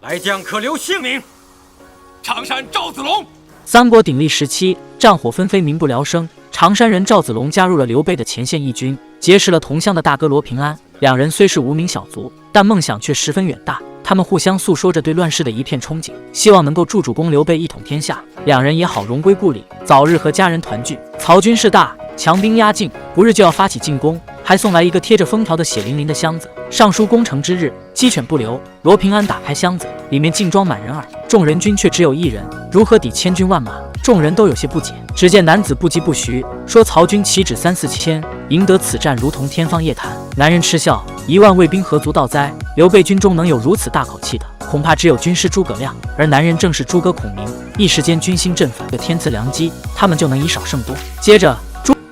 来将可留姓名。常山赵子龙。三国鼎立时期，战火纷飞，民不聊生。常山人赵子龙加入了刘备的前线义军，结识了同乡的大哥罗平安。两人虽是无名小卒，但梦想却十分远大。他们互相诉说着对乱世的一片憧憬，希望能够助主公刘备一统天下。两人也好荣归故里，早日和家人团聚。曹军势大，强兵压境，不日就要发起进攻，还送来一个贴着封条的血淋淋的箱子，上书攻城之日，鸡犬不留。罗平安打开箱子，里面竟装满人耳，众人军却只有1人，如何抵千军万马？众人都有些不解。只见男子不疾不徐说：“曹军岂止3、4千，赢得此战如同天方夜谭。”男人嗤笑：“1万卫兵何足道哉？刘备军中能有如此大口气的，恐怕只有军师诸葛亮。”而男人正是诸葛孔明。一时间军心振奋，天赐良机，他们就能以少胜多。接着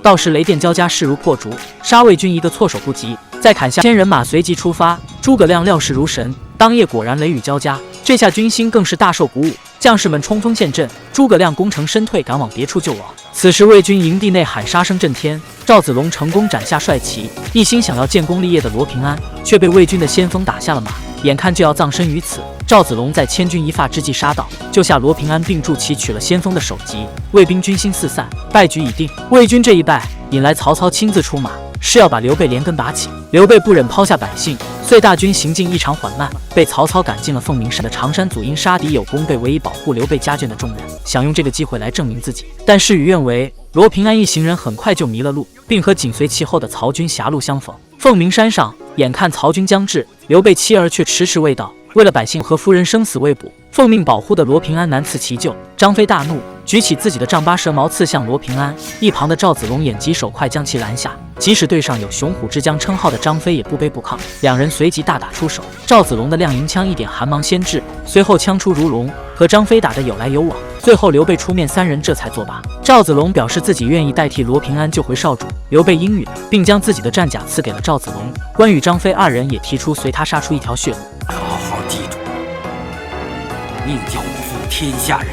到时雷电交加，势如破竹，杀魏军一个措手不及。再砍下1000人马，随即出发。诸葛亮料事如神，当夜果然雷雨交加，这下军心更是大受鼓舞。将士们冲锋陷阵，诸葛亮攻城身退，赶往别处救亡。此时魏军营地内喊杀声震天，赵子龙成功斩下帅旗。一心想要建功立业的罗平安，却被魏军的先锋打下了马，眼看就要葬身于此。赵子龙在千钧一发之际杀到，救下罗平安，并助其取了先锋的首级。魏兵军心四散，败局已定。魏军这一败，引来曹操亲自出马，是要把刘备连根拔起。刘备不忍抛下百姓，遂大军行进异常缓慢，被曹操赶进了凤鸣山的常山祖因杀敌有功，被委以保护刘备家眷的重任，想用这个机会来证明自己。但事与愿违，罗平安一行人很快就迷了路，并和紧随其后的曹军狭路相逢。凤鸣山上，眼看曹军将至，刘备妻儿却迟迟未到。为了百姓和夫人生死未卜，奉命保护的罗平安难辞其咎。张飞大怒，举起自己的丈八蛇矛刺向罗平安。一旁的赵子龙眼疾手快将其拦下，即使对上有雄虎之将称号的张飞也不卑不亢。两人随即大打出手，赵子龙的亮银枪一点寒芒先至，随后枪出如龙，和张飞打得有来有往。最后刘备出面，3人这才作罢。赵子龙表示自己愿意代替罗平安救回少主，刘备应允，并将自己的战甲赐给了赵子龙。关羽、张飞2人也提出随他杀出一条血路。好好记住，宁叫我负天下人，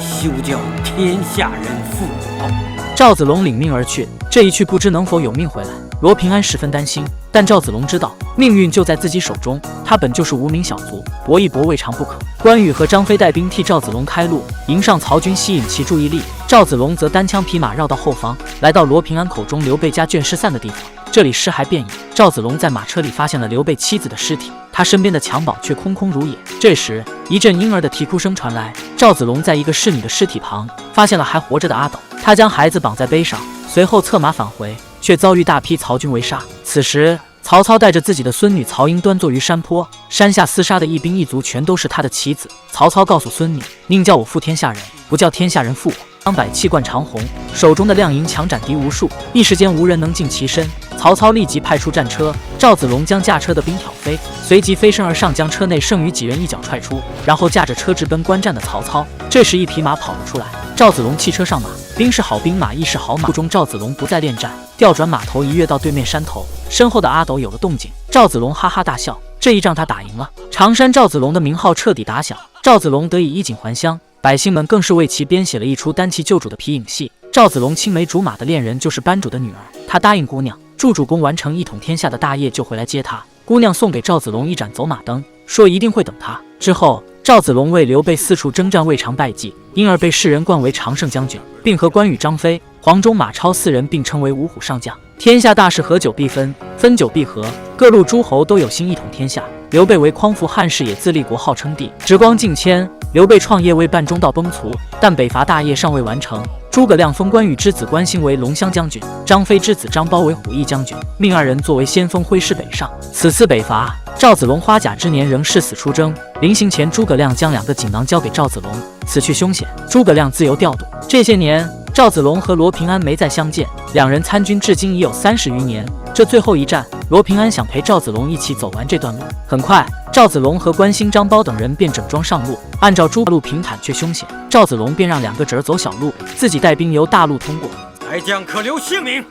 休叫天下人负我。赵子龙领命而去，这一去不知能否有命回来。罗平安十分担心，但赵子龙知道命运就在自己手中，他本就是无名小卒，搏一搏未尝不可。关羽和张飞带兵替赵子龙开路，迎上曹军，吸引其注意力。赵子龙则单枪匹马绕到后方，来到罗平安口中刘备家眷失散的地方。这里尸骸遍野，赵子龙在马车里发现了刘备妻子的尸体，他身边的襁褓却空空如也。这时一阵婴儿的啼哭声传来，赵子龙在一个侍女的尸体旁发现了还活着的阿斗，他将孩子绑在背上，随后策马返回，却遭遇大批曹军围杀。此时曹操带着自己的孙女曹英端坐于山坡，山下厮杀的一兵一卒全都是他的妻子。曹操告诉孙女，宁叫我负天下人，不叫天下人负我。张柏气贯长虹，手中的亮银枪斩敌无数，一时间无人能近其身。曹操立即派出战车，赵子龙将驾车的兵挑飞，随即飞身而上，将车内剩余几人一脚踹出，然后驾着车直奔观战的曹操。这时一匹马跑了出来，赵子龙弃车上马，兵是好兵，马亦是好马。途中赵子龙不再恋战，调转马头一跃到对面山头，身后的阿斗有了动静，赵子龙哈哈大笑，这一仗他打赢了。常山赵子龙的名号彻底打响，赵子龙得以衣锦还乡，百姓们更是为其编写了一出单骑救主的皮影戏。赵子龙青梅竹马的恋人就是班主的女儿，他答应姑娘，助主公完成一统天下的大业就回来接他。姑娘送给赵子龙一盏走马灯，说一定会等他。之后赵子龙为刘备四处征战未尝败绩，因而被世人冠为常胜将军，并和关羽、张飞、黄忠、马超4人并称为五虎上将。天下大事合久必分，分久必合，各路诸侯都有心一统天下。刘备为匡扶汉室，也自立国号称帝。时光境迁，刘备创业未半中道崩殂，但北伐大业尚未完成。诸葛亮封关羽之子关兴为龙骧将军，张飞之子张苞为虎翼将军，命2人作为先锋挥师北上。此次北伐，赵子龙花甲之年仍誓死出征。临行前，诸葛亮将2个锦囊交给赵子龙，此去凶险，诸葛亮自由调度。这些年，赵子龙和罗平安没再相见，两人参军至今已有30余年。这最后一战，罗平安想陪赵子龙一起走完这段路。很快，赵子龙和关兴、张苞等人便整装上路。按照诸葛路平坦却凶险，赵子龙便让2个侄儿走小路，自己带兵由大路通过。来将可留姓名。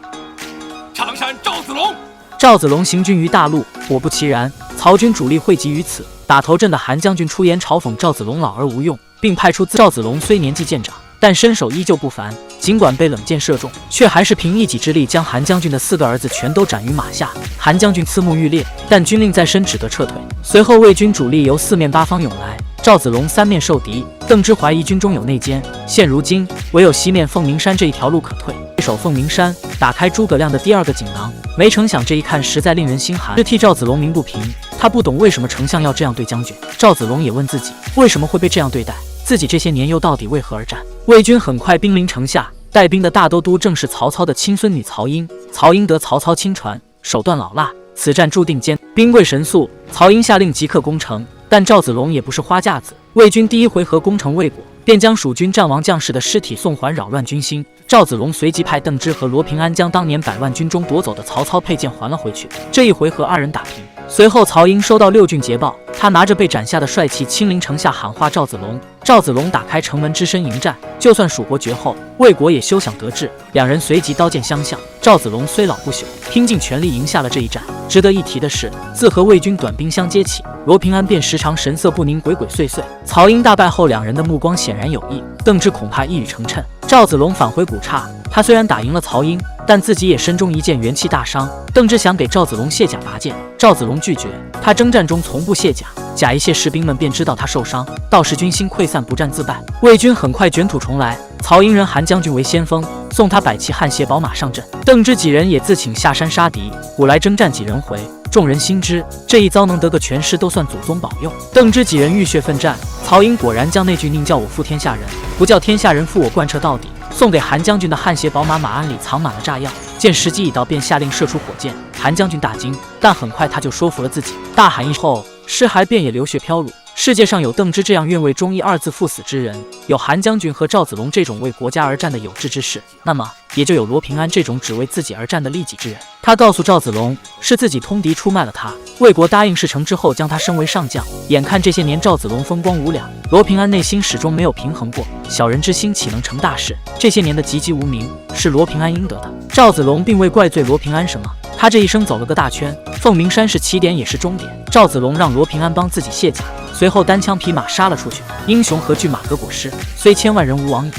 常山赵子龙。赵子龙行军于大路，果不其然，曹军主力汇集于此。打头阵的韩将军出言嘲讽赵子龙老而无用，并派出赵子龙虽年纪渐长，但身手依旧不凡。尽管被冷箭射中，却还是凭一己之力将韩将军的4个儿子全都斩于马下。韩将军刺目欲裂，但军令在身，只得撤退。随后魏军主力由4面8方涌来，赵子龙3面受敌，邓芝怀疑军中有内奸。现如今，唯有西面凤鸣山这一条路可退。退守凤鸣山，打开诸葛亮的第2个锦囊。没成想这一看实在令人心寒，是替赵子龙鸣不平。他不懂为什么丞相要这样对将军。赵子龙也问自己，为什么会被这样对待？自己这些年又到底为何而战？魏军很快兵临城下，带兵的大都督正是曹操的亲孙女曹英。曹英得曹操亲传，手段老辣，此战注定艰。兵贵神速，曹英下令即刻攻城。但赵子龙也不是花架子，魏军第1回合攻城未果，便将蜀军战亡将士的尸体送还，扰乱军心。赵子龙随即派邓芝和罗平安将当年100万军中夺走的曹操佩剑还了回去。这一回合2人打平。随后曹英收到6郡捷报，他拿着被斩下的帅气亲临城下喊话赵子龙。赵子龙打开城门只身迎战，就算蜀国绝后，魏国也休想得志。2人随即刀剑相向，赵子龙虽老不朽，拼尽全力赢下了这一战。值得一提的是，自和魏军短兵相接起，罗平安便时常神色不宁，鬼鬼祟祟。曹英大败后，2人的目光显然有异，邓芝恐怕一语成谶。赵子龙返回古刹，他虽然打赢了曹英，但自己也身中一箭，元气大伤。邓芝想给赵子龙卸甲拔剑，赵子龙拒绝，他征战中从不卸甲，甲一卸，士兵们便知道他受伤，到时军心溃散，不战自败。魏军很快卷土重来，曹英任韩将军为先锋，送他100骑汗血宝马上阵。邓芝几人也自请下山杀敌，古来征战几人回，众人心知这一遭能得个全尸，都算祖宗保佑。邓芝几人浴血奋战，曹英果然将那句宁叫我负天下人，不叫天下人负我贯彻到底。送给韩将军的汗血宝马马鞍里藏满了炸药，见时机已到，便下令射出火箭。韩将军大惊，但很快他就说服了自己，大喊一声后，尸骸便也流血飘入。世界上有邓芝这样愿为忠义2字赴死之人，有韩将军和赵子龙这种为国家而战的有志之士，那么也就有罗平安这种只为自己而战的利己之人。他告诉赵子龙，是自己通敌出卖了他，魏国答应事成之后将他升为上将。眼看这些年赵子龙风光无两，罗平安内心始终没有平衡过，小人之心岂能成大事？这些年的籍籍无名是罗平安应得的。赵子龙并未怪罪罗平安什么，他这一生走了个大圈，凤鸣山是起点也是终点。赵子龙让罗平安帮自己卸甲，随后单枪匹马杀了出去。英雄何惧马革裹尸，虽千万人吾往矣。